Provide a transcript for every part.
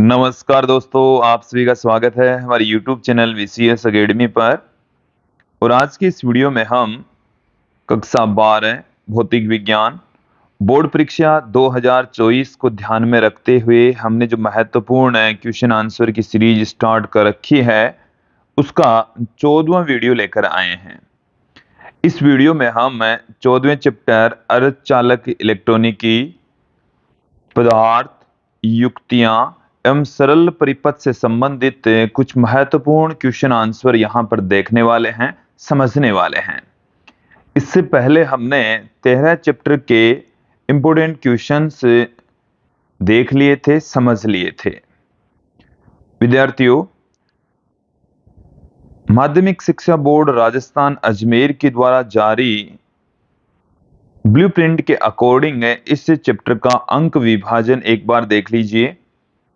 नमस्कार दोस्तों, आप सभी का स्वागत है हमारे YouTube चैनल VCS अकेडमी पर। और आज की इस वीडियो में हम कक्षा 12 भौतिक विज्ञान बोर्ड परीक्षा 2024 को ध्यान में रखते हुए हमने जो महत्वपूर्ण क्वेश्चन आंसर की सीरीज स्टार्ट कर रखी है उसका 14वां वीडियो लेकर आए हैं। इस वीडियो में हम 14वें चैप्टर अर्धचालक इलेक्ट्रॉनिकी, पदार्थ, युक्तियां एवं सरल परिपथ से संबंधित कुछ महत्वपूर्ण क्वेश्चन आंसर यहां पर देखने वाले हैं, समझने वाले हैं। इससे पहले हमने 13 चैप्टर के इंपोर्टेंट क्वेश्चंस देख लिए थे, समझ लिए थे। विद्यार्थियों, माध्यमिक शिक्षा बोर्ड राजस्थान अजमेर के द्वारा जारी ब्लूप्रिंट के अकॉर्डिंग इस चैप्टर का अंक विभाजन एक बार देख लीजिए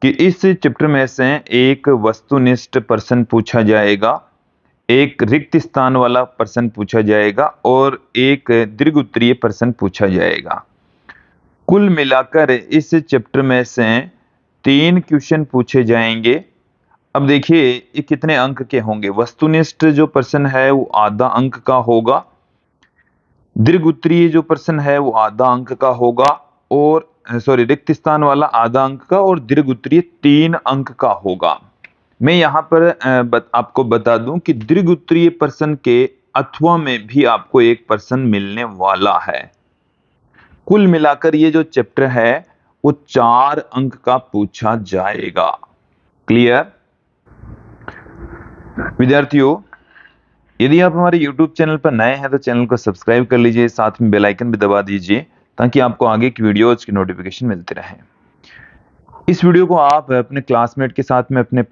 कि इस चैप्टर में से एक वस्तुनिष्ठ प्रश्न पूछा जाएगा, एक रिक्त स्थान वाला प्रश्न पूछा जाएगा और एक दीर्घ उत्तरीय प्रश्न पूछा जाएगा। कुल मिलाकर इस चैप्टर में से 3 क्वेश्चन पूछे जाएंगे। अब देखिए ये कितने अंक के होंगे। वस्तुनिष्ठ जो प्रश्न है वो आधा अंक का होगा, दीर्घ उत्तरीय जो प्रश्न है वो आधा अंक का होगा, और रिक्त स्थान वाला आधा अंक का और दीर्घ उत्तरीय 3 अंक का होगा। मैं यहाँ पर आपको बता दूं कि दीर्घ उत्तरीय प्रश्न के अथवा में भी आपको एक प्रश्न मिलने वाला है। कुल मिलाकर ये जो चैप्टर है वो 4 अंक का पूछा जाएगा। क्लियर? विद्यार्थियों, यदि आप हमारे YouTube चैनल पर नए हैं तो चैनल को सब्सक्राइब कर लीजिए, साथ में बेल आइकन भी दबा दीजिए ताकि आपको आगे की वीडियोज की नोटिफिकेशन मिलती रहे। इस वीडियो को आप अपने क्लासमेट के साथ में, अपने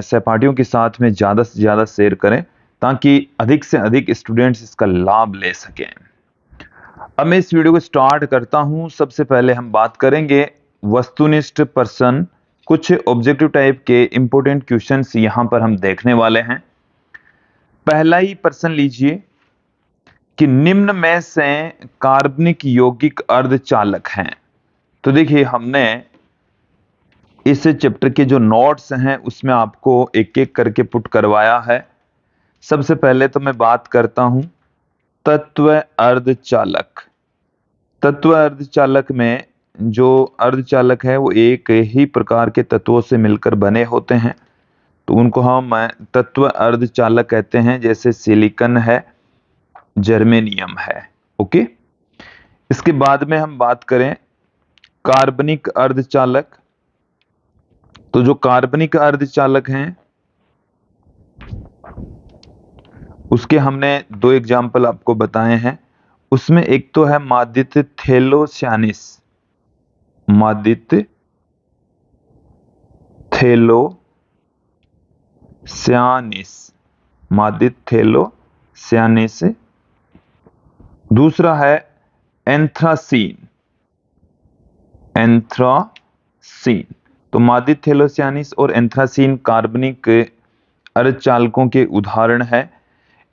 सहपाठियों के साथ में ज़्यादा से ज़्यादा शेयर करें ताकि अधिक से अधिक स्टूडेंट्स इसका लाभ ले सकें। अब मैं इस वीडियो को स्टार्ट करता हूं। सबसे पहले हम बात करेंगे वस्तुनिष्ठ प्रश्न, कुछ ऑब्जेक्टिव टाइप के इंपोर्टेंट क्वेश्चंस यहां पर हम देखने वाले हैं। पहला ही प्रश्न लीजिए कि निम्न में से कार्बनिक यौगिक अर्धचालक हैं। तो देखिए हमने इस चैप्टर के जो नोट्स हैं उसमें आपको एक एक करके पुट करवाया है। सबसे पहले तो मैं बात करता हूं तत्व अर्धचालक। तत्व अर्धचालक में जो अर्धचालक है वो एक ही प्रकार के तत्वों से मिलकर बने होते हैं, तो उनको हम तत्व अर्धचालक कहते हैं। जैसे सिलिकॉन है, जर्मेनियम है। ओके, इसके बाद में हम बात करें कार्बनिक अर्धचालक। तो जो कार्बनिक अर्धचालक हैं उसके हमने 2 एग्जाम्पल आपको बताए हैं। उसमें एक तो है मादित्य थैलोसियानिस, मादित्य थैलोसियानिस, मादित्य थैलोसियानिस। दूसरा है एंथ्रासीन, एंथ्रासीन। तो मादित्य थैलोसियानिस और एंथ्रासीन कार्बनिक अर्धचालकों के उदाहरण है।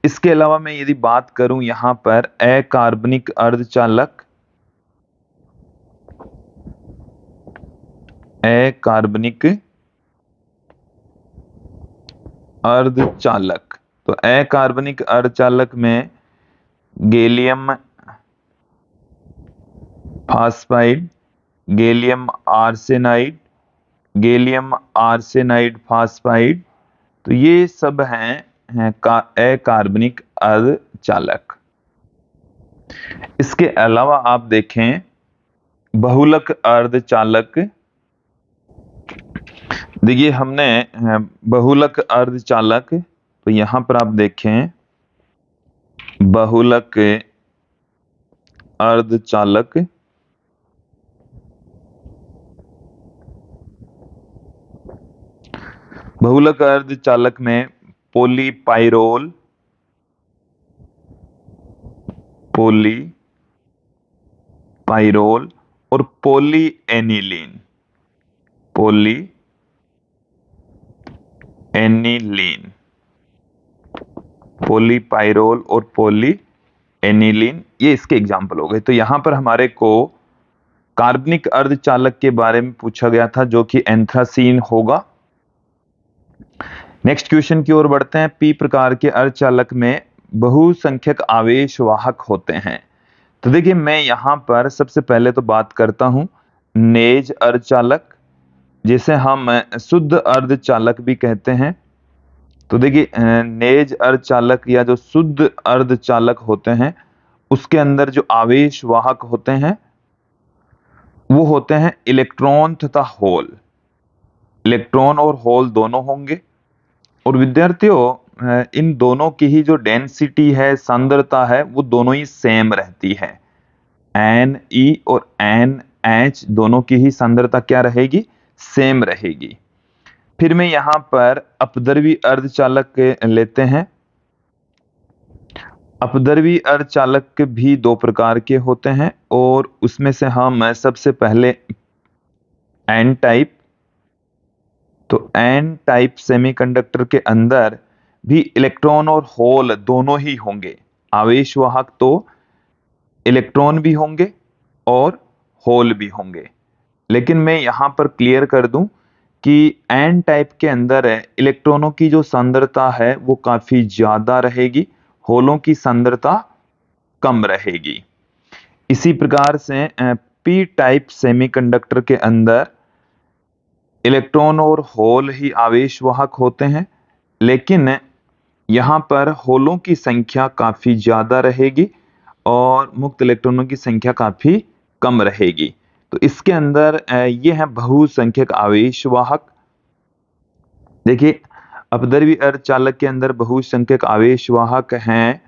इसके अलावा मैं यदि बात करूं यहां पर अकार्बनिक अर्धचालक, अकार्बनिक अर्धचालक, तो अकार्बनिक अर्धचालक में gallium phosphide, gallium arsenide, gallium arsenide phosphide, तो ये सब हैं अकार्बनिक अर्धचालक। इसके अलावा आप देखें बहुलक अर्धचालक। देखिए हमने बहुलक अर्धचालक, तो यहां पर आप देखें बहुलक अर्धचालक, बहुलक अर्धचालक में पॉलीपाइरोल, पॉलीपाइरोल और पॉलीएनिलीन, पॉलीएनिलीन, पॉलीपाइरोल और पॉलीएनिलीन, ये इसके एग्जाम्पल हो गए। तो यहां पर हमारे को कार्बनिक अर्धचालक के बारे में पूछा गया था, जो कि एंथ्रासीन होगा। नेक्स्ट क्वेश्चन की ओर बढ़ते हैं। पी प्रकार के अर्धचालक में बहुसंख्यक आवेश वाहक होते हैं। तो देखिए, मैं यहां पर सबसे पहले तो बात करता हूं नेज अर्धचालक, जिसे हम शुद्ध अर्धचालक भी कहते हैं। तो देखिए, नेज अर्धचालक या जो शुद्ध अर्धचालक होते हैं, उसके अंदर जो आवेश वाहक होते हैं वो होते हैं इलेक्ट्रॉन तथा होल। इलेक्ट्रॉन और होल दोनों होंगे। और विद्यार्थियों, इन दोनों की ही जो डेंसिटी है, सांद्रता है, वो दोनों ही सेम रहती है। Ne और NH दोनों की ही सांद्रता क्या रहेगी? सेम रहेगी। फिर मैं यहां पर अपद्रवी अर्धचालक लेते हैं। अपद्रवी अर्धचालक भी दो प्रकार के होते हैं, और उसमें से हम सबसे पहले एन टाइप। तो एन टाइप सेमीकंडक्टर के अंदर भी इलेक्ट्रॉन और होल दोनों ही होंगे। आवेश वाहक तो इलेक्ट्रॉन भी होंगे और होल भी होंगे। लेकिन मैं यहां पर क्लियर कर दूं कि एन टाइप के अंदर इलेक्ट्रॉनों की जो सांद्रता है वो काफी ज्यादा रहेगी, होलों की सांद्रता कम रहेगी। इसी प्रकार से पी टाइप सेमीकंडक्टर के अंदर इलेक्ट्रॉन और होल ही आवेश वाहक होते हैं, लेकिन यहां पर होलों की संख्या काफी ज्यादा रहेगी और मुक्त इलेक्ट्रॉनों की संख्या काफी कम रहेगी। तो इसके अंदर ये है बहुसंख्यक आवेश वाहक। देखिए, अपद्रव्य अर्धचालक के अंदर बहुसंख्यक आवेश वाहक हैं।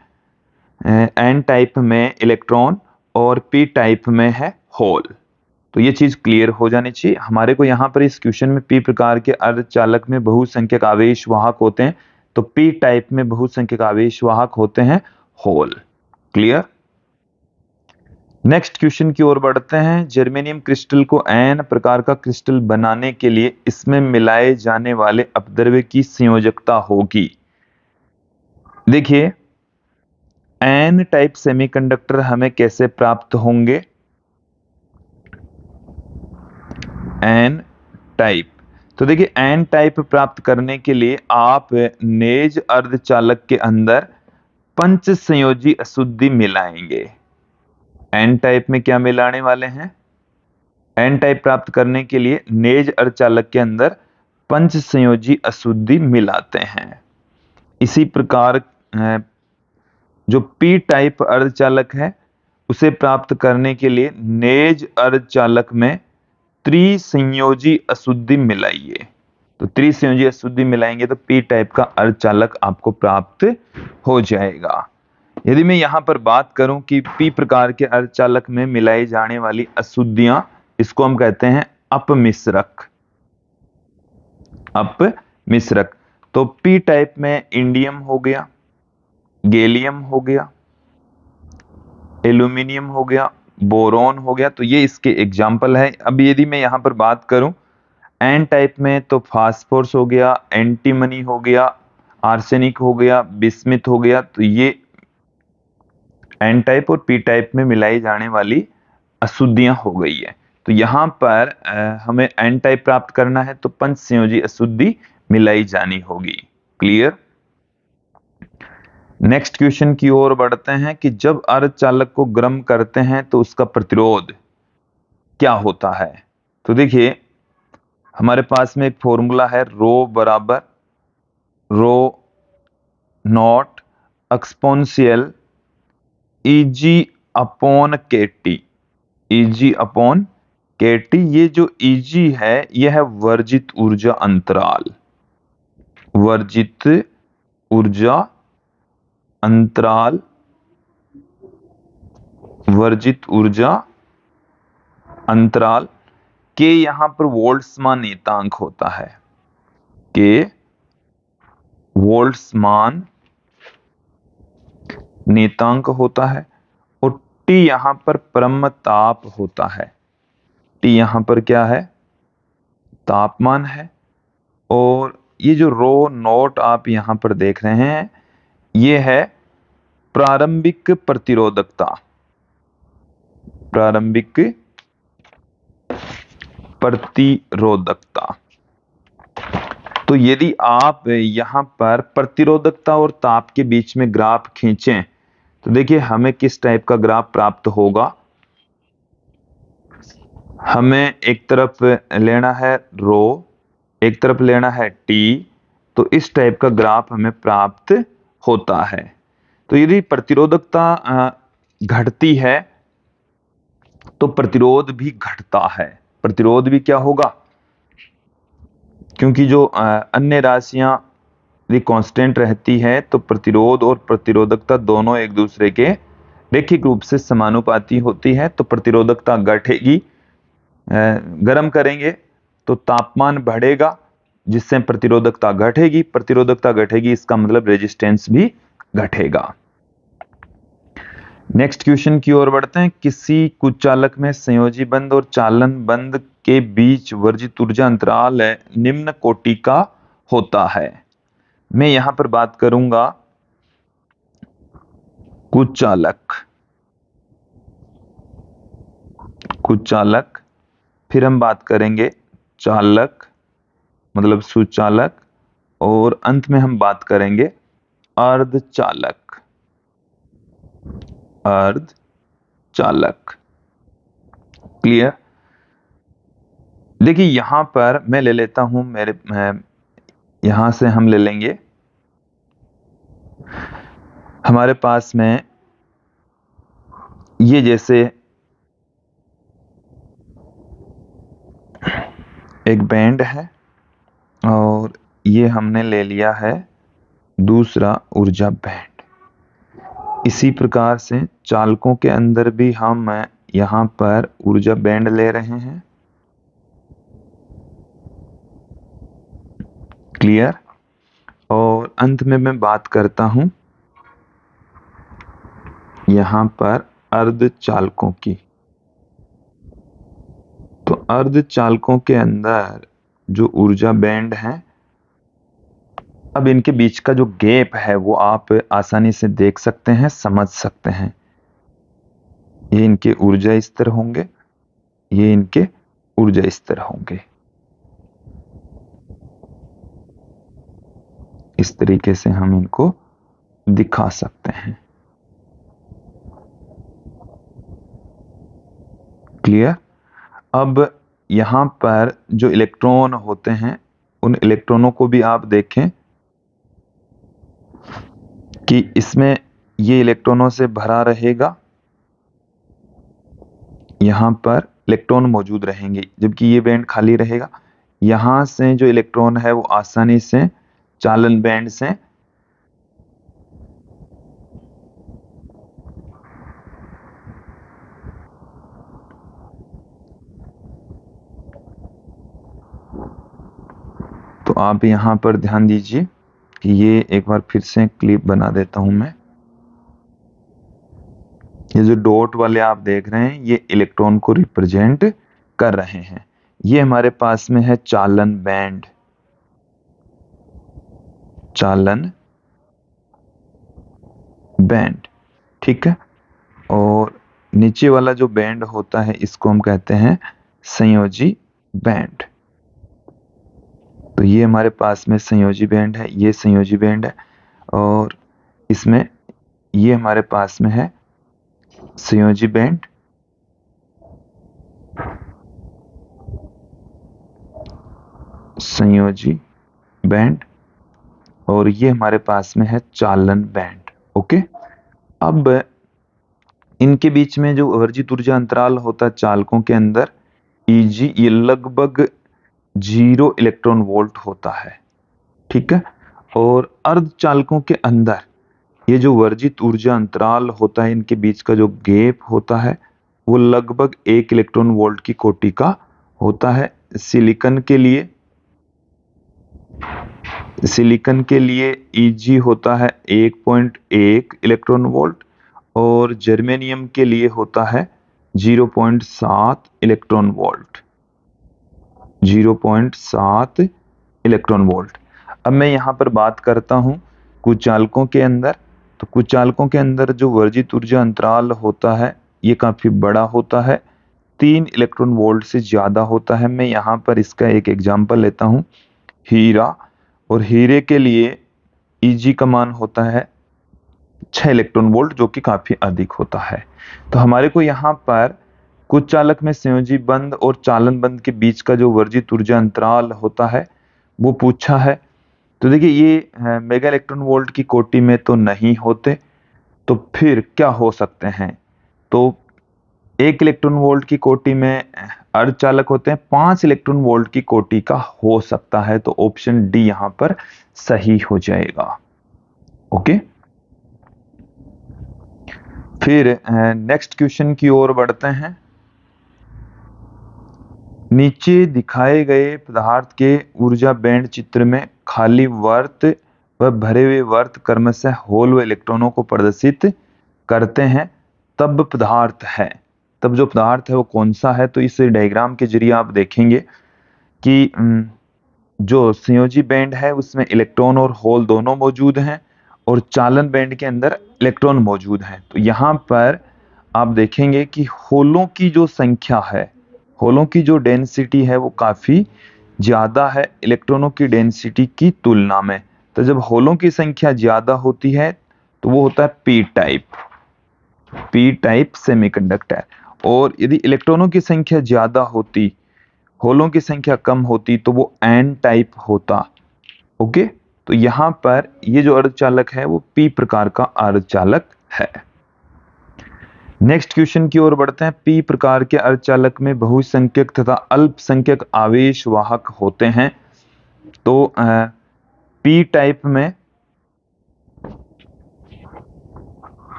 एन टाइप में इलेक्ट्रॉन और पी टाइप में है होल। तो ये चीज क्लियर हो जानी चाहिए हमारे को। यहाँ पर इस क्वेश्चन में पी प्रकार के अर्धचालक में बहुसंख्यक आवेश वाहक होते हैं, तो पी टाइप में बहुसंख्यक आवेश वाहक होते हैं होल। क्लियर। नेक्स्ट क्वेश्चन की ओर बढ़ते हैं। जर्मेनियम क्रिस्टल को एन प्रकार का क्रिस्टल बनाने के लिए इसमें मिलाए जाने वाले अपद्रव्य की संयोजकता होगी। देखिए, एन टाइप सेमीकंडक्टर हमें कैसे प्राप्त होंगे? N type. तो देखिए, एन टाइप प्राप्त करने के लिए आप नेज अर्धचालक के अंदर पंच संयोजी अशुद्धि मिलाएंगे। एन टाइप में क्या मिलाने वाले हैं? एन टाइप प्राप्त करने के लिए नेज अर्धचालक के अंदर पंच संयोजी अशुद्धि मिलाते हैं। इसी प्रकार जो पी टाइप अर्धचालक है उसे प्राप्त करने के लिए नेज अर्धचालक में त्रिसंयोजी अशुद्धि मिलाइए। तो त्रिसंयोजी अशुद्धि मिलाएंगे तो पी टाइप का अर्धचालक आपको प्राप्त हो जाएगा। यदि मैं यहां पर बात करूं कि पी प्रकार के अर्धचालक में मिलाई जाने वाली अशुद्धियां, इसको हम कहते हैं अपमिश्रक। अपमिश्रक। तो पी टाइप में इंडियम हो गया, गैलियम हो गया, एल्यूमिनियम हो गया, बोरॉन हो गया। तो ये इसके एग्जाम्पल है। अब यदि मैं यहां पर बात करूं एन टाइप में, तो फास्फोरस हो गया, एंटीमनी हो गया, आर्सेनिक हो गया, बिस्मिथ हो गया। तो ये एन टाइप और पी टाइप में मिलाई जाने वाली अशुद्धियां हो गई है। तो यहां पर हमें एन टाइप प्राप्त करना है तो पंच संयोजी अशुद्धि मिलाई जानी होगी। क्लियर। नेक्स्ट क्वेश्चन की ओर बढ़ते हैं कि जब अर्धचालक को गर्म करते हैं तो उसका प्रतिरोध क्या होता है? तो देखिए, हमारे पास में एक फॉर्मूला है, रो बराबर rho naught exponential Eg upon KT। Eg upon KT। ये जो Eg है यह है वर्जित ऊर्जा अंतराल। वर्जित ऊर्जा अंतराल। वर्जित ऊर्जा अंतराल के यहां पर वोल्ट्समान नियतांक होता है। के वोल्ट्समान नियतांक होता है और T यहां पर परम ताप होता है। T यहां पर क्या है? तापमान है। और ये जो रो नॉट आप यहां पर देख रहे हैं ये है प्रारंभिक प्रतिरोधकता। प्रारंभिक प्रतिरोधकता। तो यदि आप यहाँ पर प्रतिरोधकता और ताप के बीच में ग्राफ खींचें तो देखिए हमें किस टाइप का ग्राफ प्राप्त होगा। हमें एक तरफ लेना है रो, एक तरफ लेना है टी, तो इस टाइप का ग्राफ हमें प्राप्त होता है। तो यदि प्रतिरोधकता घटती है तो प्रतिरोध भी घटता है। प्रतिरोध भी क्या होगा, क्योंकि जो अन्य राशियां यदि कांस्टेंट रहती है तो प्रतिरोध और प्रतिरोधकता दोनों एक दूसरे के रैखिक रूप से समानुपाती होती है। तो प्रतिरोधकता घटेगी, गर्म करेंगे तो तापमान बढ़ेगा जिससे प्रतिरोधकता घटेगी, प्रतिरोधकता घटेगी इसका मतलब रेजिस्टेंस भी घटेगा। नेक्स्ट क्वेश्चन की ओर बढ़ते हैं। किसी कुचालक में संयोजी बंध और चालन बंध के बीच वर्जित ऊर्जा अंतराल निम्न कोटि का होता है। मैं यहां पर बात करूंगा कुचालक, कुचालक, फिर हम बात करेंगे चालक मतलब सुचालक, और अंत में हम बात करेंगे अर्धचालक, अर्धचालक। क्लियर। देखिए यहां पर मैं ले लेता हूं यहां से हम ले लेंगे, हमारे पास में ये जैसे एक बैंड है और ये हमने ले लिया है दूसरा ऊर्जा बैंड। इसी प्रकार से चालकों के अंदर भी हम यहां पर ऊर्जा बैंड ले रहे हैं। क्लियर। और अंत में मैं बात करता हूं यहां पर अर्धचालकों की। तो अर्धचालकों के अंदर जो ऊर्जा बैंड है, अब इनके बीच का जो गैप है वो आप आसानी से देख सकते हैं, समझ सकते हैं। ये इनके ऊर्जा स्तर होंगे, ये इनके ऊर्जा स्तर होंगे। इस तरीके से हम इनको दिखा सकते हैं। क्लियर। अब यहां पर जो इलेक्ट्रॉन होते हैं उन इलेक्ट्रॉनों को भी आप देखें कि इसमें ये इलेक्ट्रॉनों से भरा रहेगा, यहां पर इलेक्ट्रॉन मौजूद रहेंगे जबकि ये बैंड खाली रहेगा। यहां से जो इलेक्ट्रॉन है वो आसानी से चालन बैंड से तो आप यहां पर ध्यान दीजिए कि ये एक बार फिर से क्लिप बना देता हूं मैं। ये जो डॉट वाले आप देख रहे हैं ये इलेक्ट्रॉन को रिप्रेजेंट कर रहे हैं। ये हमारे पास में है चालन बैंड, चालन बैंड। ठीक है। और नीचे वाला जो बैंड होता है इसको हम कहते हैं संयोजी बैंड। तो ये हमारे पास में संयोजी बैंड है, ये संयोजी बैंड है, और इसमें ये हमारे पास में है संयोजी बैंड, संयोजी बैंड, और ये हमारे पास में है चालन बैंड। ओके। अब इनके बीच में जो वर्जित ऊर्जा अंतराल होता है चालकों के अंदर Eg, ये लगभग 0 इलेक्ट्रॉन वोल्ट होता है। ठीक है। और अर्धचालकों के अंदर ये जो वर्जित ऊर्जा अंतराल होता है, इनके बीच का जो गैप होता है वो लगभग 1 इलेक्ट्रॉन वोल्ट की कोटि का होता है। सिलिकॉन के लिए Eg होता है 1.1 इलेक्ट्रॉन वोल्ट और जर्मेनियम के लिए होता है 0.7 इलेक्ट्रॉन वोल्ट, 0.7 इलेक्ट्रॉन वोल्ट। अब मैं यहां पर बात करता हूं कुचालकों के अंदर। तो कुचालकों के अंदर जो वर्जित ऊर्जा अंतराल होता है ये काफी बड़ा होता है, 3 इलेक्ट्रॉन वोल्ट से ज्यादा होता है। मैं यहाँ पर इसका एक एग्जांपल लेता हूँ, हीरा, और हीरे के लिए Eg का मान होता है 6 इलेक्ट्रॉन वोल्ट, जो कि काफी अधिक होता है। तो हमारे को यहाँ पर कुछ चालक में संयोजी बंध और चालन बंध के बीच का जो वर्जित ऊर्जा अंतराल होता है वो पूछा है। तो देखिए ये मेगा इलेक्ट्रॉन वोल्ट की कोटि में तो नहीं होते, तो फिर क्या हो सकते हैं? तो 1 इलेक्ट्रॉन वोल्ट की कोटि में अर्धचालक होते हैं, 5 इलेक्ट्रॉन वोल्ट की कोटि का हो सकता है। तो ऑप्शन डी यहां पर सही हो जाएगा। ओके, फिर नेक्स्ट क्वेश्चन की ओर बढ़ते हैं। नीचे दिखाए गए पदार्थ के ऊर्जा बैंड चित्र में खाली वर्त व भरे हुए वर्त क्रमशः होल व इलेक्ट्रॉनों को प्रदर्शित करते हैं, तब पदार्थ है। तब जो पदार्थ है वो कौन सा है? तो इस डायग्राम के जरिए आप देखेंगे कि जो संयोजी बैंड है उसमें इलेक्ट्रॉन और होल दोनों मौजूद हैं, और चालन बैंड के अंदर इलेक्ट्रॉन मौजूद हैं। तो यहाँ पर आप देखेंगे कि होलों की जो संख्या है, होलों की जो डेंसिटी है वो काफी ज्यादा है इलेक्ट्रॉनों की डेंसिटी की तुलना में। तो जब होलों की संख्या ज्यादा होती है तो वो होता है पी टाइप सेमीकंडक्टर, और यदि इलेक्ट्रॉनों की संख्या ज्यादा होती, होलों की संख्या कम होती, तो वो एन टाइप होता। ओके, तो यहां पर ये जो अर्धचालक है वो पी प्रकार का अर्धचालक है। नेक्स्ट क्वेश्चन की ओर बढ़ते हैं। पी प्रकार के अर्धचालक में बहुसंख्यक तथा अल्पसंख्यक आवेश वाहक होते हैं। तो पी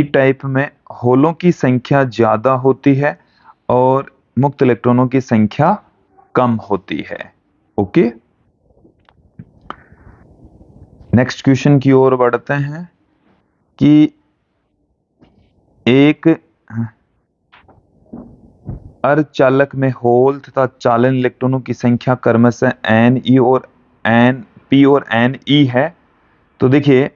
टाइप में होलों की संख्या ज्यादा होती है और मुक्त इलेक्ट्रॉनों की संख्या कम होती है। ओके, नेक्स्ट क्वेश्चन की ओर बढ़ते हैं कि एक अर्धचालक में होल तथा चालन इलेक्ट्रॉनों की संख्या क्रमशः पी और एन ई है। तो देखिए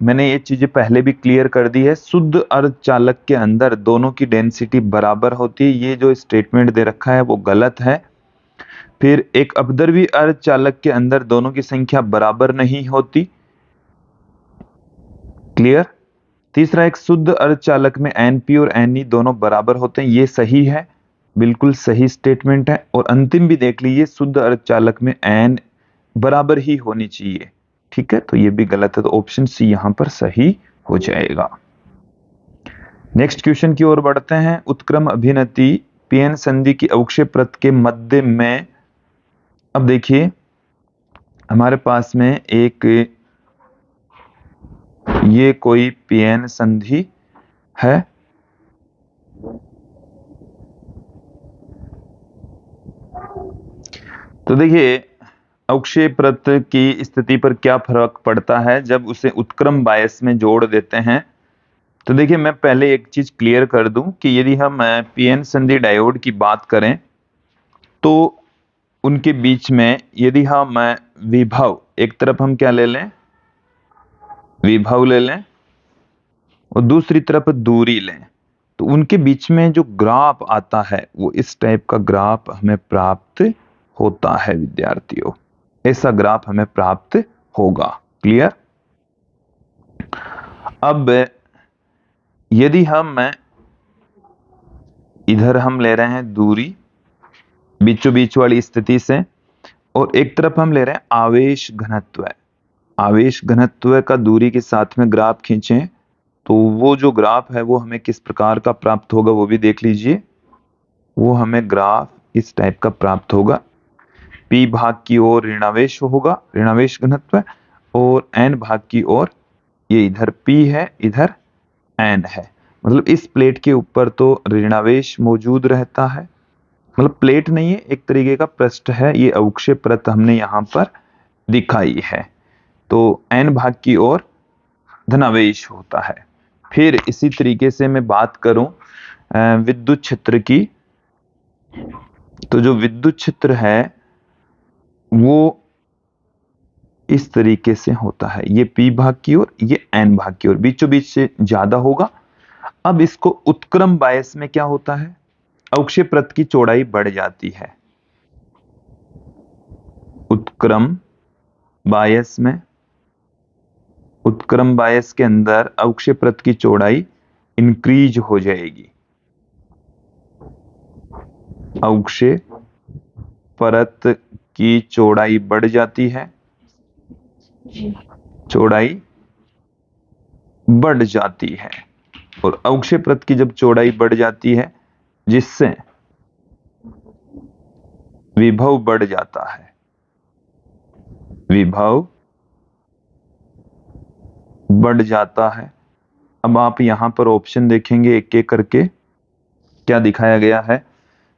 मैंने ये चीजें पहले भी क्लियर कर दी है। शुद्ध अर्धचालक के अंदर दोनों की डेंसिटी बराबर होती है, ये जो स्टेटमेंट दे रखा है वो गलत है। फिर एक अपद्रव्य अर्धचालक के अंदर दोनों की संख्या बराबर नहीं होती, क्लियर। तीसरा, एक शुद्ध अर्धचालक में Np और Ne दोनों बराबर होते हैं, ये सही है, बिल्कुल सही स्टेटमेंट है। और अंतिम भी देख लीजिए, शुद्ध अर्धचालक में N बराबर ही होनी चाहिए, ठीक है, तो ये भी गलत है। तो ऑप्शन सी यहां पर सही हो जाएगा। नेक्स्ट क्वेश्चन की ओर बढ़ते हैं। उत्क्रम अभिनति पीएन संधि की अवक्षय प्रत के मध्य में, अब देखिए हमारे पास में एक ये कोई पीएन संधि है, तो देखिए अवक्षय प्रत की स्थिति पर क्या फर्क पड़ता है जब उसे उत्क्रम बायस में जोड़ देते हैं। तो देखिए मैं पहले एक चीज क्लियर कर दूं कि यदि हम पीएन संधि डायोड की बात करें तो उनके बीच में यदि हम विभव, एक तरफ हम क्या ले लें, विभव ले लें, और दूसरी तरफ दूरी लें, तो उनके बीच में जो ग्राफ आता है वो इस टाइप का ग्राफ हमें प्राप्त होता है विद्यार्थियों, ऐसा ग्राफ हमें प्राप्त होगा, क्लियर। अब यदि हम इधर हम ले रहे हैं दूरी बीचों बीच वाली स्थिति से, और एक तरफ हम ले रहे हैं आवेश घनत्व, आवेश घनत्व का दूरी के साथ में ग्राफ खींचें, तो वो जो ग्राफ है वो हमें किस प्रकार का प्राप्त होगा वो भी देख लीजिए। वो हमें ग्राफ इस टाइप का प्राप्त होगा। P भाग की ओर ऋणावेश होगा, ऋणावेश घनत्व, और N भाग की ओर ये इधर P है, इधर N है। मतलब इस प्लेट के ऊपर तो ऋणावेश मौजूद रहता है, मतलब प्लेट नहीं है, एक तरीके का पृष्ठ है, ये अवक्षय प्रत हमने यहाँ पर दिखाई है। तो N भाग की ओर धनावेश होता है। फिर इसी तरीके से मैं बात करूं विद्युत क्षेत्र की, तो जो विद्युत क्षेत्र है वो इस तरीके से होता है, ये P भाग की ओर, ये N भाग की ओर, बीचों बीच से ज्यादा होगा। अब इसको उत्क्रम बायस में क्या होता है, अवक्षय प्रत की चौड़ाई बढ़ जाती है। उत्क्रम बायस में, उत्क्रम बायस के अंदर अवक्षय प्रत की चौड़ाई इंक्रीज हो जाएगी, अवक्षय परत की चौड़ाई बढ़ जाती है, चौड़ाई बढ़ जाती है। और अवक्षय प्रत की जब चौड़ाई बढ़ जाती है जिससे विभव बढ़ जाता है, विभव बढ़ जाता है। अब आप यहां पर ऑप्शन देखेंगे एक एक करके क्या दिखाया गया है।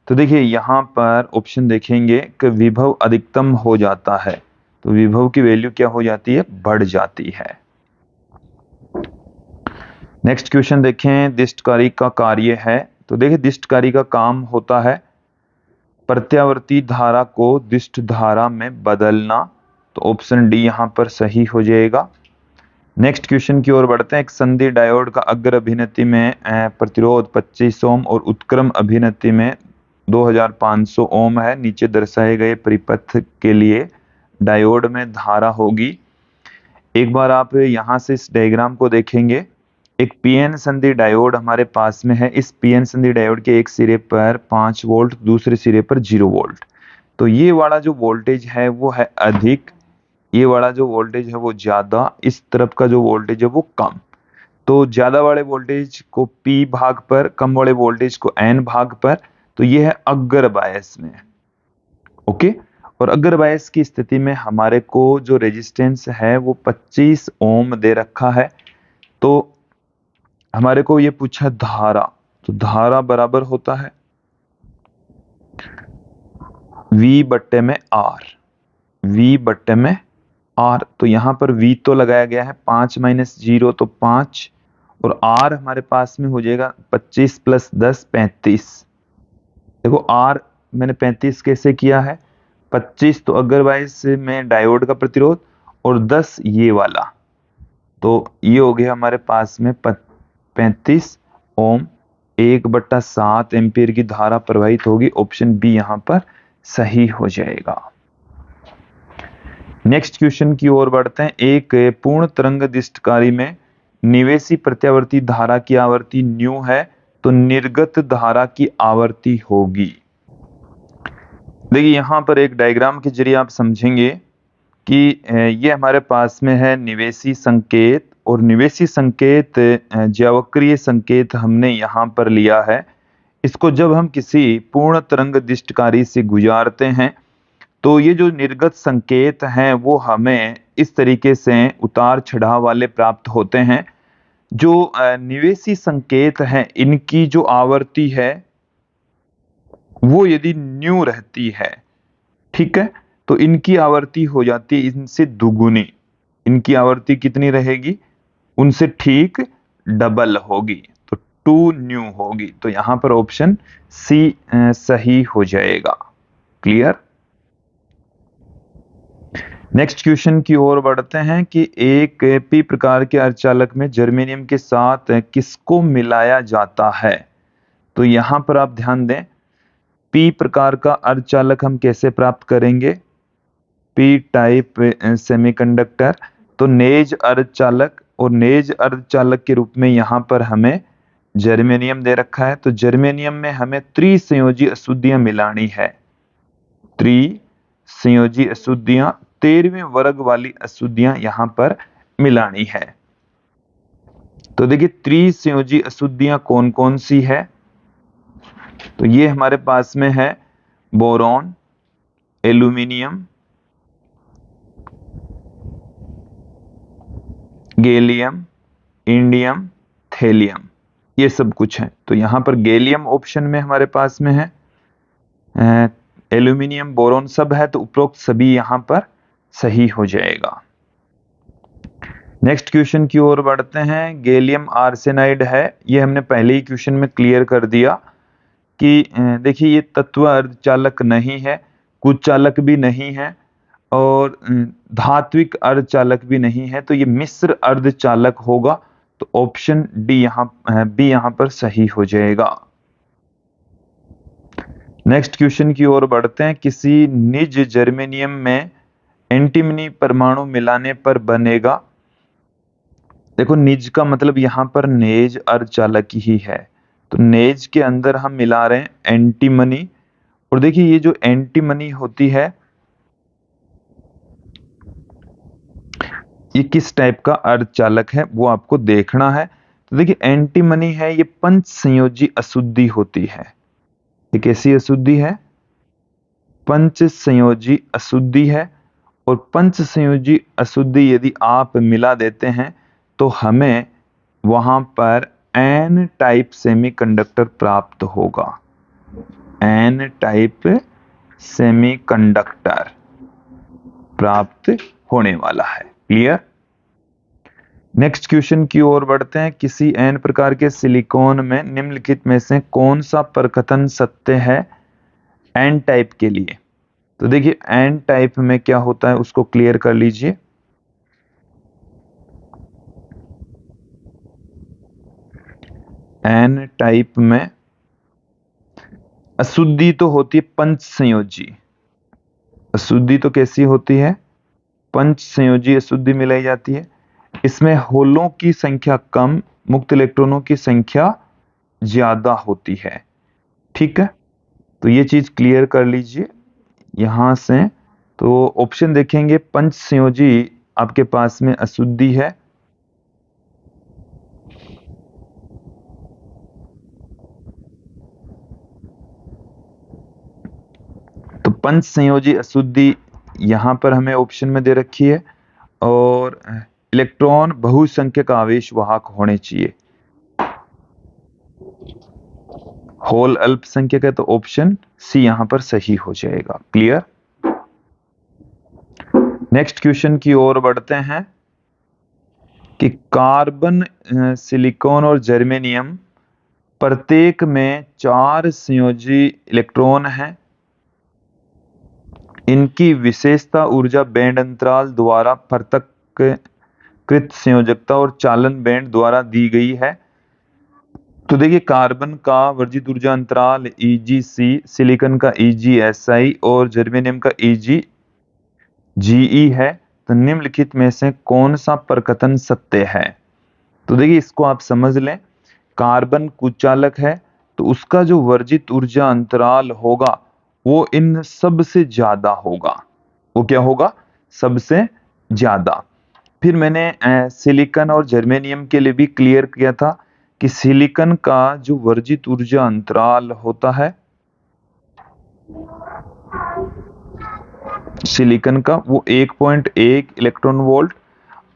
तो देखिए यहां पर ऑप्शन देखेंगे कि विभव अधिकतम हो जाता है, तो विभव की वैल्यू क्या हो जाती है, बढ़ जाती है। नेक्स्ट क्वेश्चन देखें, दिष्टकारी का कार्य है। तो देखिए दिष्टकारी का काम होता है प्रत्यावर्ती धारा को दिष्ट धारा में बदलना, तो ऑप्शन डी यहां पर सही हो जाएगा। नेक्स्ट क्वेश्चन की ओर बढ़ते हैं। एक संधि डायोड का अग्र अभिनति में प्रतिरोध 25 ओम और उत्क्रम अभिनति में 2500 ओम है। नीचे दर्शाए गए परिपथ के लिए डायोड में धारा होगी। एक बार आप यहां से इस डायग्राम को देखेंगे, एक पीएन संधि डायोड हमारे पास में है। इस पीएन संधि डायोड के एक सिरे पर 5 वोल्ट, दूसरे सिरे पर 0 वोल्ट। तो ये वाला जो वोल्टेज है वो है अधिक, ये वाला जो वोल्टेज है वो ज्यादा, इस तरफ का जो वोल्टेज है वो कम। तो ज्यादा वाले वोल्टेज को P भाग पर, कम वाले वोल्टेज को N भाग पर। तो ये है अग्र बायस में, ओके। और अग्र बायस की स्थिति में हमारे को जो रेजिस्टेंस है वो 25 ओम दे रखा है। तो हमारे को ये पूछा धारा, तो धारा बराबर होता है V बट्टे में R, V बट्टे में R। तो यहां पर V तो लगाया गया है 5 माइनस 0 तो 5, और R हमारे पास में हो जाएगा 25 प्लस 10 35। देखो R मैंने 35 कैसे किया है, 25 तो अग्र बायस में डायोड का प्रतिरोध और 10 ये वाला, तो ये हो गया हमारे पास में 35 ओम। 1/7 एम्पीयर की धारा प्रवाहित होगी। ऑप्शन बी यहां पर सही हो जाएगा। नेक्स्ट क्वेश्चन की ओर बढ़ते हैं। एक पूर्ण तरंग दिष्टकारी में निवेशी प्रत्यावर्ती धारा की आवर्ती न्यू है, तो निर्गत धारा की आवर्ती होगी। देखिए यहां पर एक डायग्राम के जरिए आप समझेंगे कि ये हमारे पास में है निवेशी संकेत, और निवेशी संकेत ज्यावक्रिय संकेत हमने यहां पर लिया है। इसको जब हम किसी पूर्ण तरंग दिष्टकारी से गुजारते हैं तो ये जो निर्गत संकेत हैं वो हमें इस तरीके से उतार चढ़ाव वाले प्राप्त होते हैं। जो निवेशी संकेत हैं इनकी जो आवर्ती है वो यदि न्यू रहती है, ठीक है, तो इनकी आवर्ती हो जाती है इनसे दुगुनी। इनकी आवर्ती कितनी रहेगी, उनसे ठीक डबल होगी, तो 2 न्यू होगी। तो यहां पर ऑप्शन सी सही हो जाएगा। क्लियर। नेक्स्ट क्वेश्चन की ओर बढ़ते हैं कि एक पी प्रकार के अर्धचालक में जर्मेनियम के साथ किसको मिलाया जाता है। तो यहां पर आप ध्यान दें, पी प्रकार का अर्धचालक हम कैसे प्राप्त करेंगे, पी टाइप सेमीकंडक्टर। तो नेज अर्धचालक, और नेज अर्धचालक के रूप में यहां पर हमें जर्मेनियम दे रखा है। तो जर्मेनियम में हमें त्रिसंयोजी अशुद्धियां मिलानी है, त्रिसंयोजी अशुद्धियां, 13वें वर्ग वाली अशुद्धियां यहां पर मिलानी है। तो देखिए त्रिसंयोजी अशुद्धियां कौन कौन सी है, तो ये हमारे पास में है boron, aluminium, gallium, indium, thallium, ये सब कुछ है। तो यहां पर गैलियम ऑप्शन में हमारे पास में है, एल्यूमिनियम, बोरॉन सब है, तो उपरोक्त सभी यहां पर सही हो जाएगा। नेक्स्ट क्वेश्चन की ओर बढ़ते हैं। गैलियम आर्सेनाइड है, ये हमने पहले ही क्वेश्चन में क्लियर कर दिया कि देखिए ये तत्व अर्धचालक नहीं है, कुछ चालक भी नहीं है, और धात्विक अर्धचालक भी नहीं है, तो ये मिश्र अर्धचालक होगा। तो ऑप्शन डी बी यहां पर सही हो जाएगा। नेक्स्ट क्वेश्चन की ओर बढ़ते हैं। किसी निज जर्मेनियम में एंटीमनी परमाणु मिलाने पर बनेगा। देखो निज का मतलब यहां पर नेज अर्धचालक ही है, तो नेज के अंदर हम मिला रहे हैं एंटीमनी। और देखिए ये जो एंटीमनी होती है ये किस टाइप का अर्धचालक है वो आपको देखना है। तो देखिए एंटीमनी है, ये पंच संयोजी अशुद्धि होती है। ये कैसी अशुद्धि है? पंच संयोजी अशुद्धि है। और पंच संयोजी अशुद्धि यदि आप मिला देते हैं तो हमें वहां पर एन टाइप सेमीकंडक्टर प्राप्त होगा। एन टाइप सेमीकंडक्टर प्राप्त होने वाला है। क्लियर? नेक्स्ट क्वेश्चन की ओर बढ़ते हैं। किसी एन प्रकार के सिलिकॉन में निम्नलिखित में से कौन सा प्रकथन सत्य है एन टाइप के लिए? तो देखिए एन टाइप में क्या होता है उसको क्लियर कर लीजिए। एन टाइप में अशुद्धि तो होती है पंच संयोजी। अशुद्धि तो कैसी होती है? पंच संयोजी अशुद्धि मिलाई जाती है। इसमें होलों की संख्या कम, मुक्त इलेक्ट्रॉनों की संख्या ज्यादा होती है। ठीक है, तो ये चीज क्लियर कर लीजिए यहां से। तो ऑप्शन देखेंगे पंच संयोजी आपके पास में अशुद्धि है। तो पंच संयोजी अशुद्धि यहां पर हमें ऑप्शन में दे रखी है। और इलेक्ट्रॉन बहुसंख्यक आवेश वाहक होने चाहिए। होल अल्पसंख्यक है तो ऑप्शन सी यहां पर सही हो जाएगा। क्लियर? नेक्स्ट क्वेश्चन की ओर बढ़ते हैं कि कार्बन, सिलिकॉन और जर्मेनियम प्रत्येक में 4 संयोजी इलेक्ट्रॉन हैं। इनकी विशेषता ऊर्जा बैंड अंतराल द्वारा पृथक्कृत संयोजकता और चालन बैंड द्वारा दी गई है। तो देखिए कार्बन का वर्जित ऊर्जा अंतराल EgC, सिलिकॉन का EgSi और जर्मेनियम का EgGe है। तो निम्नलिखित में से कौन सा प्रकथन सत्य है? तो देखिए इसको आप समझ लें। कार्बन कुचालक है तो उसका जो वर्जित ऊर्जा अंतराल होगा वो इन सबसे ज्यादा होगा। वो क्या होगा? सबसे ज्यादा। फिर मैंने सिलिकॉन और जर्मेनियम के लिए भी क्लियर किया था कि सिलिकॉन का जो वर्जित ऊर्जा अंतराल होता है सिलिकॉन का वो 1.1 इलेक्ट्रॉन वोल्ट।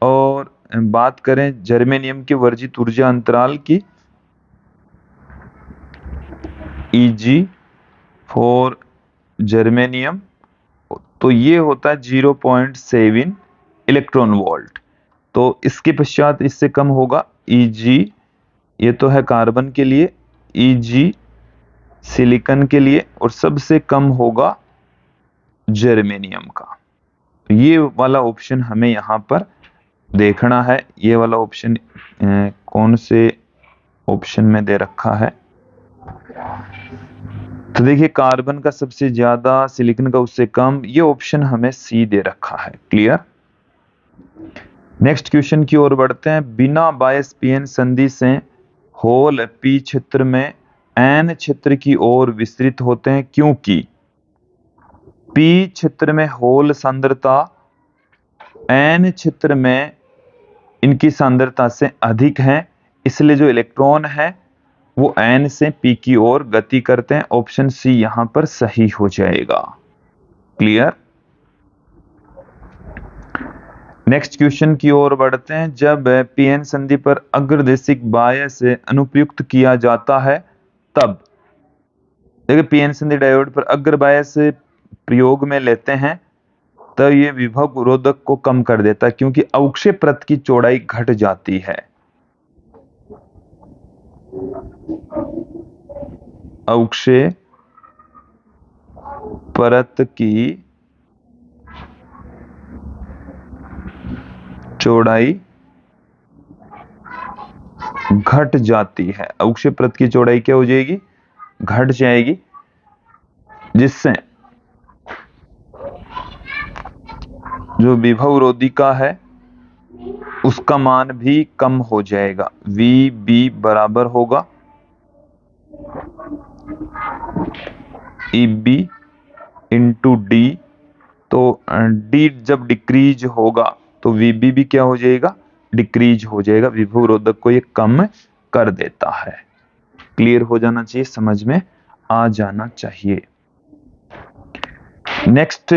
और बात करें जर्मेनियम के वर्जित ऊर्जा अंतराल की, Eg फॉर जर्मेनियम, तो ये होता है 0.7 इलेक्ट्रॉन वोल्ट। तो इसके पश्चात इससे कम होगा Eg, ये तो है कार्बन के लिए, Eg सिलिकॉन के लिए, और सबसे कम होगा जर्मेनियम का। तो ये वाला ऑप्शन हमें यहां पर देखना है। ये वाला ऑप्शन कौन से ऑप्शन में दे रखा है? तो देखिए कार्बन का सबसे ज्यादा, सिलिकॉन का उससे कम, ये ऑप्शन हमें सी दे रखा है। क्लियर? नेक्स्ट क्वेश्चन की ओर बढ़ते हैं। बिना बायस पीएन संधि से होल पी क्षेत्र में एन क्षेत्र की ओर विस्तृत होते हैं क्योंकि पी क्षेत्र में होल सांद्रता एन क्षेत्र में इनकी सांद्रता से अधिक है, इसलिए जो इलेक्ट्रॉन है वो एन से पी की ओर गति करते हैं। ऑप्शन सी यहां पर सही हो जाएगा। क्लियर? नेक्स्ट क्वेश्चन की ओर बढ़ते हैं। जब पीएन संधि पर अग्रदेशिक बाह्य से अनुप्रयुक्त किया जाता है तब, देखिए पीएन संधि डायोड पर अग्र बाह्य से प्रयोग में लेते हैं तब ये विभव रोधक को कम कर देता है क्योंकि अवक्षय परत की चौड़ाई घट जाती है। अवक्षय परत की चौड़ाई घट जाती है। अवक्षय प्रत की चौड़ाई क्या हो जाएगी? घट जाएगी, जिससे जो विभवरोधिका है उसका मान भी कम हो जाएगा। VB बराबर होगा EB इंटू D। तो D जब डिक्रीज होगा तो VB भी क्या हो जाएगा? डिक्रीज हो जाएगा। विभवरोधक को ये कम कर देता है। क्लियर हो जाना चाहिए, समझ में आ जाना चाहिए। नेक्स्ट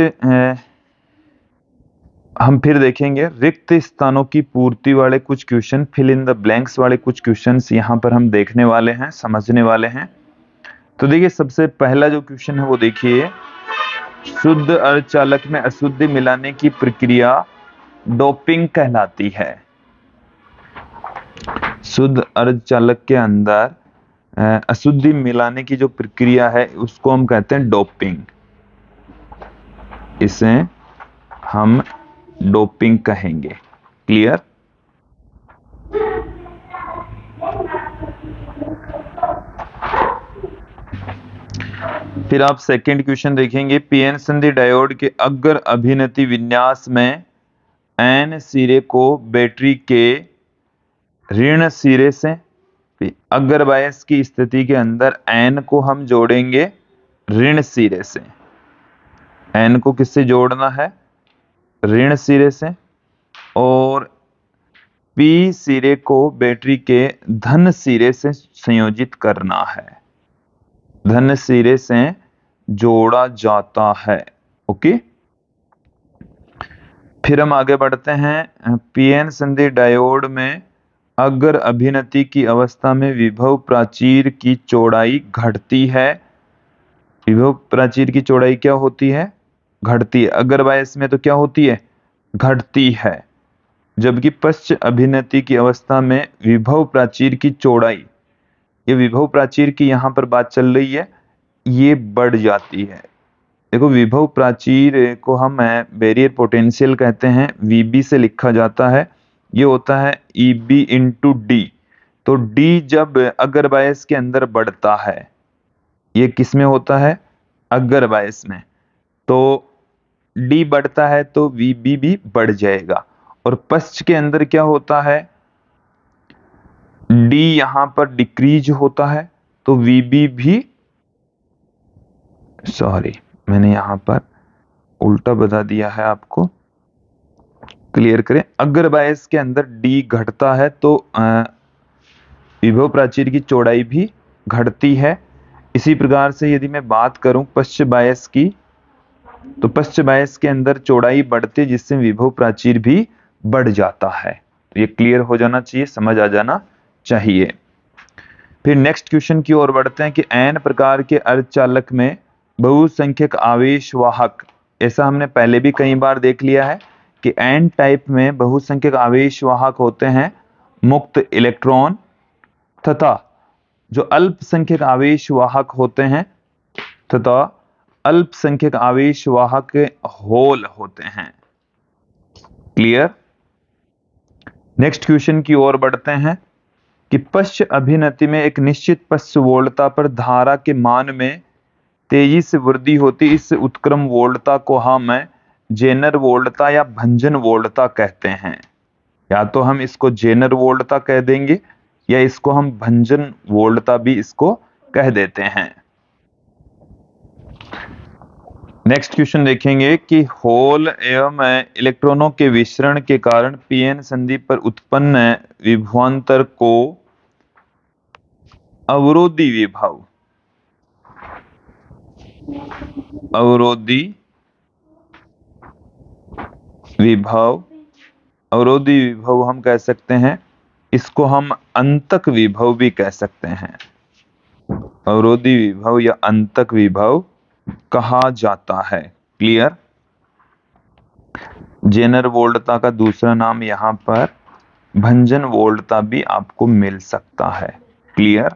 हम फिर देखेंगे रिक्त स्थानों की पूर्ति वाले कुछ question, fill in the blanks वाले कुछ क्वेश्चंस यहाँ पर हम देखने वाले हैं, समझने वाले हैं। तो देखिए सबसे पहला जो क्वेश्चन है वो देखिए, शुद्ध अर्धचालक में अशुद्धि मिलाने की प्रक्रिया डोपिंग कहलाती है। शुद्ध अर्धचालक के अंदर अशुद्धि मिलाने की जो प्रक्रिया है उसको हम कहते हैं डोपिंग। इसे हम डोपिंग कहेंगे। क्लियर? फिर आप सेकंड क्वेश्चन देखेंगे, पीएन संधि डायोड के अग्र अभिनति विन्यास में एन सिरे को बैटरी के ऋण सिरे से, अग्र बायस की स्थिति के अंदर एन को हम जोड़ेंगे ऋण सिरे से। एन को किससे जोड़ना है? ऋण सिरे से। और पी सिरे को बैटरी के धन सिरे से संयोजित करना है। धन सिरे से जोड़ा जाता है। ओके, फिर हम आगे बढ़ते हैं। पीएन संधि डायोड में अग्र अभिनति की अवस्था में विभव प्राचीर की चौड़ाई घटती है। विभव प्राचीर की चौड़ाई क्या होती है? घटती है। अग्र बायस में तो क्या होती है? घटती है। जबकि पश्च अभिनति की अवस्था में विभव प्राचीर की चौड़ाई, ये विभव प्राचीर की यहां पर बात चल रही है, ये बढ़ जाती है। देखो विभव प्राचीर को हम बैरियर पोटेंशियल कहते हैं, VB से लिखा जाता है। ये होता है EB इंटू D। तो D जब अग्र बायस के अंदर बढ़ता है, ये किस में होता है? अग्र बायस में। तो D बढ़ता है तो VB भी बढ़ जाएगा। और पश्च के अंदर क्या होता है? D यहां पर डिक्रीज होता है तो VB भी, सॉरी मैंने यहां पर उल्टा बता दिया है आपको, क्लियर करें। अग्र बायस के अंदर D घटता है तो विभव प्राचीर की चौड़ाई भी घटती है। इसी प्रकार से यदि मैं बात करूं पश्च बायस की, तो पश्च बायस के अंदर चौड़ाई बढ़ती है जिससे विभव प्राचीर भी बढ़ जाता है। तो ये क्लियर हो जाना चाहिए, समझ आ जाना चाहिए। फिर नेक्स्ट क्वेश्चन की ओर बढ़ते हैं कि एन प्रकार के अर्धचालक में बहुसंख्यक आवेश वाहक, ऐसा हमने पहले भी कई बार देख लिया है कि एन टाइप में बहुसंख्यक आवेश वाहक होते हैं मुक्त इलेक्ट्रॉन, तथा जो अल्पसंख्यक आवेश वाहक होते हैं तथा अल्पसंख्यक आवेश वाहक होल होते हैं। क्लियर? नेक्स्ट क्वेश्चन की ओर बढ़ते हैं कि पश्च अभिनति में एक निश्चित पश्च वोल्टता पर धारा के मान में तेजी से वृद्धि होती, इस उत्क्रम वोल्टता को हम जेनर वोल्टता या भंजन वोल्टता कहते हैं। या तो हम इसको जेनर वोल्टता कह देंगे या इसको हम भंजन वोल्टता भी इसको कह देते हैं। नेक्स्ट क्वेश्चन देखेंगे कि होल एवं इलेक्ट्रॉनों के विसरण के कारण पीएन संधि पर उत्पन्न विभवांतर को अवरोधी विभव, अवरोधी विभव, अवरोधी विभव हम कह सकते हैं। इसको हम अंतक विभव भी कह सकते हैं। अवरोधी विभव या अंतक विभव कहा जाता है। क्लियर? जेनर वोल्टता का दूसरा नाम यहां पर भंजन वोल्टता भी आपको मिल सकता है। क्लियर?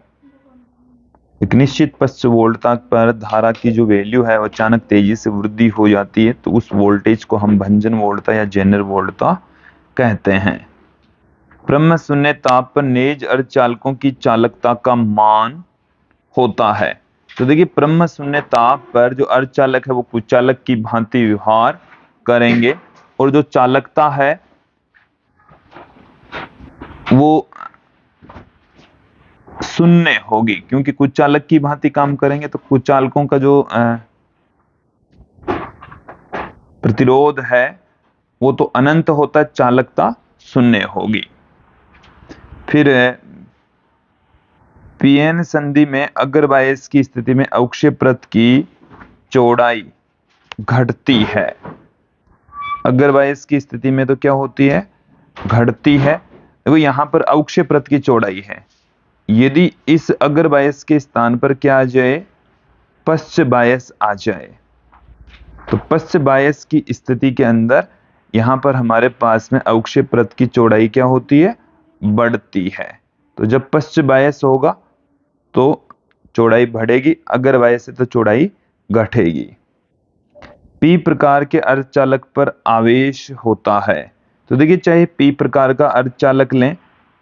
एक निश्चित पश्च वोल्टता पर धारा की जो वैल्यू है वो अचानक तेजी से वृद्धि हो जाती है तो उस वोल्टेज को हम भंजन वोल्टता या जेनर वोल्टता कहते हैं। ब्रह्म शून्य ताप पर नेज अर्धचालकों की चालकता का मान होता है। तो देखिए ब्रह्म शून्य ताप पर जो अर्धचालक है वो कुचालक की भांति व्यवहार करेंगे और जो चालकता है वो शून्य होगी, क्योंकि कुचालक की भांति काम करेंगे तो कुचालकों का जो प्रतिरोध है वो तो अनंत होता है, चालकता शून्य होगी। फिर पीएन संधि में अग्रबायस की स्थिति में अवक्षय प्रत की चौड़ाई घटती है। अग्रबायस की स्थिति में तो क्या होती है, घटती है। देखो यहां पर अवक्षय प्रत की चौड़ाई है, यदि इस अग्रबायस के स्थान पर क्या आ जाए, पश्च बायस आ जाए, तो पश्च बायस की स्थिति के अंदर यहां पर हमारे पास में अवक्षय प्रत की चौड़ाई क्या होती है, बढ़ती है। तो जब पश्च बायस होगा तो चौड़ाई बढ़ेगी, अगर बायस है तो चौड़ाई घटेगी। पी प्रकार के अर्धचालक पर आवेश होता है। तो देखिए चाहे पी प्रकार का अर्धचालक लें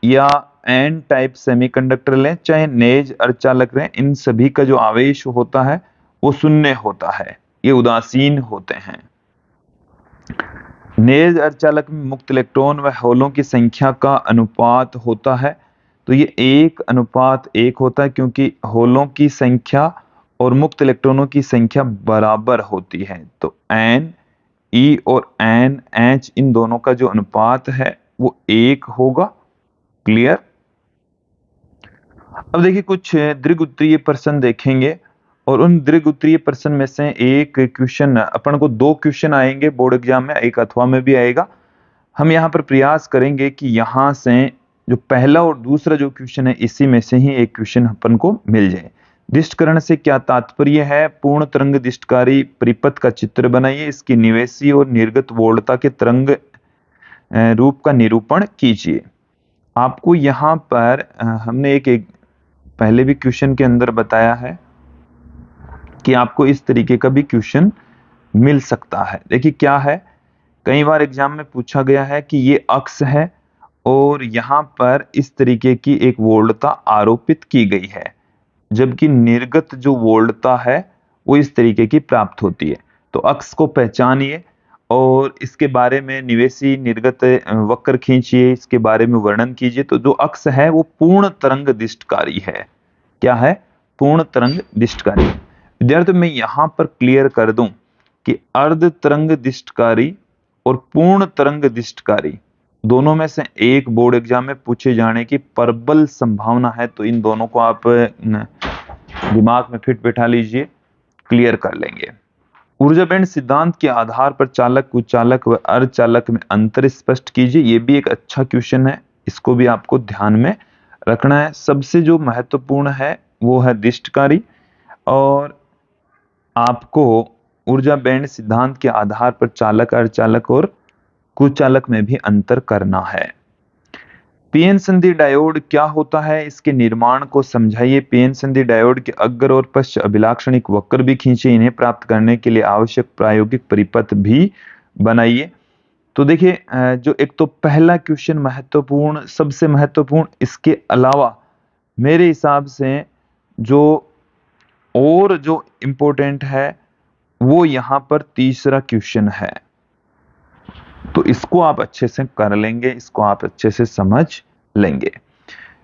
या एन टाइप सेमीकंडक्टर लें, चाहे नेज अर्धचालक लें, इन सभी का जो आवेश होता है वो शून्य होता है, ये उदासीन होते हैं। नेज अर्धचालक में मुक्त इलेक्ट्रॉन व होलों की संख्या का अनुपात होता है। तो ये 1:1 होता है, क्योंकि होलों की संख्या और मुक्त इलेक्ट्रॉनों की संख्या बराबर होती है। तो एन ई और एन एच इन दोनों का जो अनुपात है वो 1 होगा। क्लियर। अब देखिए कुछ दीर्घ उत्तरीय प्रश्न देखेंगे और उन दीर्घ उत्तरीय प्रश्न में से एक क्वेश्चन, अपन को 2 क्वेश्चन आएंगे बोर्ड एग्जाम में, एक अथवा में भी आएगा। हम यहाँ पर प्रयास करेंगे कि यहाँ से जो पहला और दूसरा जो क्वेश्चन है इसी में से ही एक क्वेश्चन अपन को मिल जाए। दिष्टकरण से क्या तात्पर्य है, पूर्ण तरंग दिष्टकारी परिपथ का चित्र बनाइए, इसकी निवेशी और निर्गत वोल्टता के तरंग रूप का निरूपण कीजिए। आपको यहाँ पर हमने एक पहले भी क्वेश्चन के अंदर बताया है कि आपको इस तरीके का भी क्वेश्चन मिल सकता है। देखिए क्या है, कई बार एग्जाम में पूछा गया है कि ये अक्ष है और यहाँ पर इस तरीके की एक वोल्टता आरोपित की गई है, जबकि निर्गत जो वोल्टता है वो इस तरीके की प्राप्त होती है। तो अक्ष को पहचानिए और इसके बारे में निवेशी निर्गत वक्र खींचिए, इसके बारे में वर्णन कीजिए। तो जो अक्ष है वो पूर्ण तरंग दिष्टकारी है। क्या है, पूर्ण तरंग दिष्टकारी। विद्यार्थियों मैं यहाँ पर क्लियर कर दूं कि अर्ध तरंग दिष्टकारी और पूर्ण तरंग दिष्टकारी दोनों में से एक बोर्ड एग्जाम में पूछे जाने की प्रबल संभावना है। तो इन दोनों को आप दिमाग में फिट बैठा लीजिए, क्लियर कर लेंगे। ऊर्जा बैंड सिद्धांत के आधार पर चालक, कुचालक व अर्धचालक में अंतर स्पष्ट कीजिए। ये भी एक अच्छा क्वेश्चन है, इसको भी आपको ध्यान में रखना है। सबसे जो महत्वपूर्ण है वो है दिष्टकारी, और आपको ऊर्जा बैंड सिद्धांत के आधार पर चालक, अर्धचालक और कुचालक में भी अंतर करना है। पीएन संधि डायोड क्या होता है, इसके निर्माण को समझाइए। पीएन संधि डायोड के अग्र और पश्च अभिलाक्षणिक वक्र भी खींचे, इन्हें प्राप्त करने के लिए आवश्यक प्रायोगिक परिपथ भी बनाइए। तो देखिए जो एक तो पहला क्वेश्चन महत्वपूर्ण, सबसे महत्वपूर्ण, इसके अलावा मेरे हिसाब से जो और जो इंपॉर्टेंट है वो यहां पर तीसरा क्वेश्चन है। तो इसको आप अच्छे से कर लेंगे, इसको आप अच्छे से समझ लेंगे।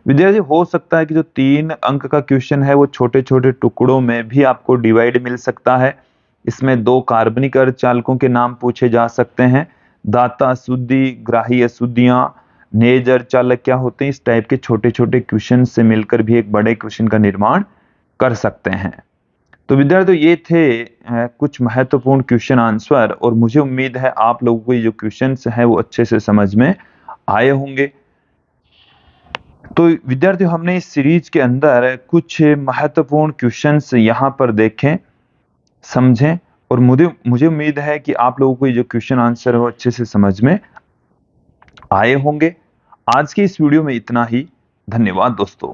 विद्यार्थी हो सकता है कि जो 3 अंक का क्वेश्चन है वो छोटे छोटे टुकड़ों में भी आपको डिवाइड मिल सकता है। इसमें 2 कार्बनिक अर्धचालकों के नाम पूछे जा सकते हैं, दाता अशुद्धि, ग्राही अशुद्धियां, नेज अर्धचालक क्या होते हैं। इस टाइप के छोटे छोटे क्वेश्चन से मिलकर भी एक बड़े क्वेश्चन का निर्माण कर सकते हैं। तो विद्यार्थियों ये थे कुछ महत्वपूर्ण क्वेश्चन आंसर, और मुझे उम्मीद है आप लोगों को ये जो क्वेश्चंस हैं वो अच्छे से समझ में आए होंगे। तो विद्यार्थियों हमने इस सीरीज के अंदर कुछ महत्वपूर्ण क्वेश्चंस यहाँ पर देखें, समझें, और मुझे उम्मीद है कि आप लोगों को ये जो क्वेश्चन आंसर है वो अच्छे से समझ में आए होंगे। आज की इस वीडियो में इतना ही। धन्यवाद दोस्तों।